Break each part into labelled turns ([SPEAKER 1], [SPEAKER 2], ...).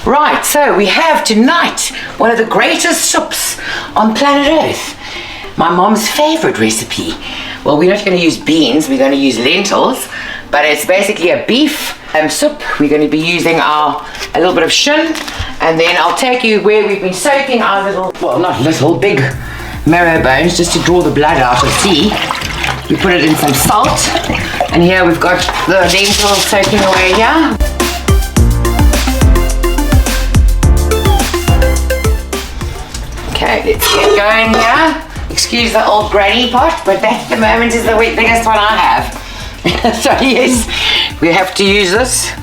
[SPEAKER 1] Right, so we have tonight one of the greatest soups on planet Earth. My mom's favorite recipe. Well, we're not going to use beans, we're going to use lentils, but it's basically a beef soup. We're going to be using a little bit of shin, and then I'll take you where we've been soaking our little, well, not little, big marrow bones, just to draw the blood out and see. We put it in some salt, and here we've got the lentils soaking away here. Okay, let's get going here. Excuse the old granny pot, but that at the moment is the biggest one I have. So yes, we have to use this.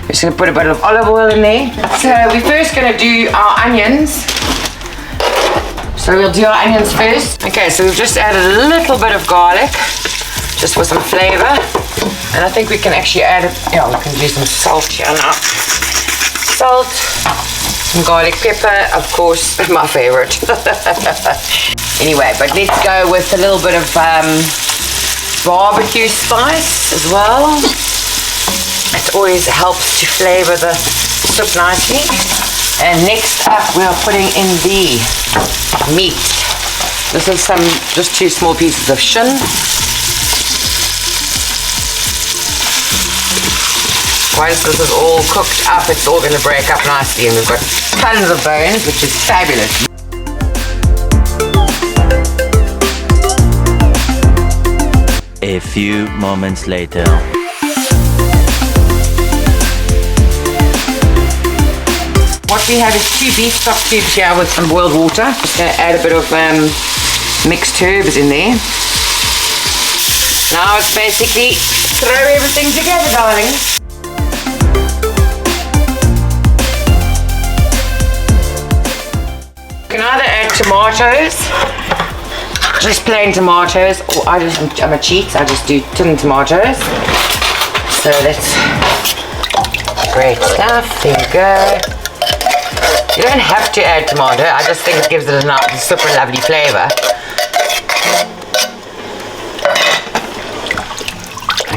[SPEAKER 1] We're just going to put a bit of olive oil in there. So we're first going to do our onions. So we'll do our onions first. Okay, so we've just added a little bit of garlic, just for some flavor. And I think we can actually add, yeah, we can do some salt here now. Salt. Some garlic pepper, of course, my favorite. Anyway, but let's go with a little bit of barbecue spice as well. It always helps to flavor the soup nicely. And next up, we are putting in the meat. This is just 2 small pieces of shin. Once this is all cooked up, it's all going to break up nicely, and we've got tons of bones, which is fabulous.
[SPEAKER 2] A few moments later.
[SPEAKER 1] What we have is 2 beef stock cubes here with some boiled water. Just going to add a bit of mixed herbs in there. Now it's basically throw everything together, darling. You can either add tomatoes, just plain tomatoes, or I'm a cheat, I just do tin tomatoes. So that's great stuff. There we go. You don't have to add tomato, I just think it gives it a super lovely flavour.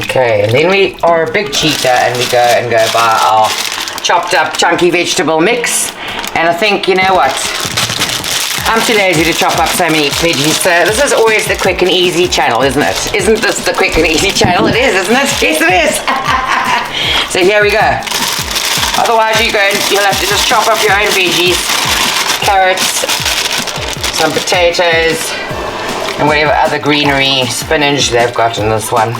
[SPEAKER 1] Okay, and then we are a big cheater and we go buy our chopped up chunky vegetable mix. And I think, you know what, I'm too lazy to chop up so many veggies, so this is always the quick and easy channel, isn't it? Isn't this the quick and easy channel? It is, isn't it? Yes, it is. So here we go. Otherwise you'll have to just chop up your own veggies, carrots, some potatoes, and whatever other greenery, spinach they've got in this one.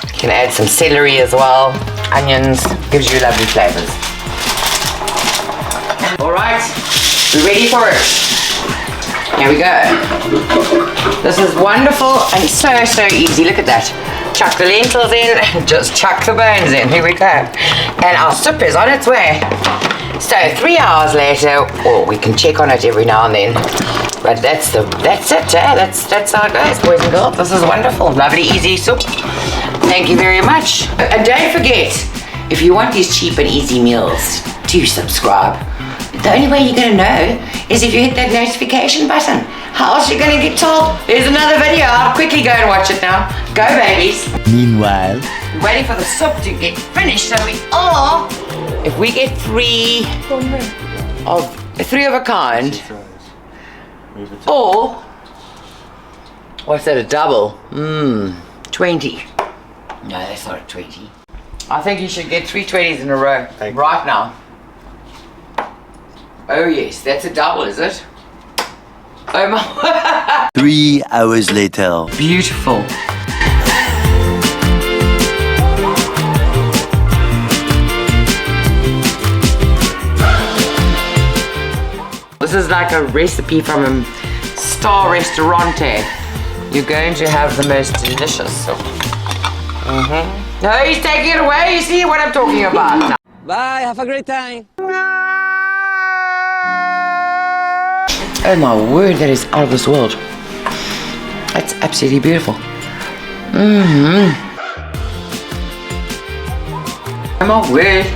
[SPEAKER 1] You can add some celery as well, onions, gives you lovely flavours. Alright, we're ready for it. Here we go. This is wonderful and so easy. Look at that. Chuck the lentils in, just chuck the bones in. Here we go. And our soup is on its way. So 3 hours later, or we can check on it every now and then. But that's it, eh? That's how it goes, boys and girls. This is wonderful. Lovely, easy soup. Thank you very much. And don't forget, if you want these cheap and easy meals, do subscribe. The only way you're going to know is if you hit that notification button. How else are you going to get told there's another video? I'll quickly go and watch it now. Go, babies.
[SPEAKER 2] Meanwhile,
[SPEAKER 1] we're waiting for the soup to get finished, so we are. If we get 3 of a kind, or what's that, a double? 20. No, that's not a 20. I think you should get 3 20s in a row right now. Oh yes, that's a double, is it? Oh my.
[SPEAKER 2] 3 hours later.
[SPEAKER 1] Beautiful. This is like a recipe from a star restaurante. You're going to have the most delicious soup. No, he's taking it away. You see what I'm talking about now.
[SPEAKER 3] Bye, have a great time.
[SPEAKER 1] Oh my word, that is out of this world. That's absolutely beautiful. Oh my word.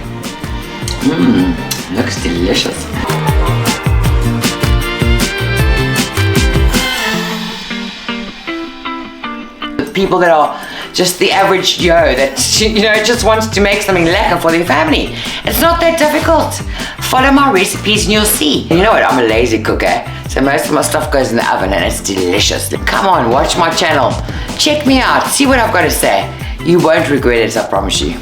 [SPEAKER 1] Looks delicious. People that are just the average Joe that, you know, just wants to make something lekker for their family. It's not that difficult. Follow my recipes and you'll see. And you know what, I'm a lazy cooker, so most of my stuff goes in the oven and it's delicious. Come on, watch my channel. Check me out, see what I've got to say. You won't regret it, I promise you.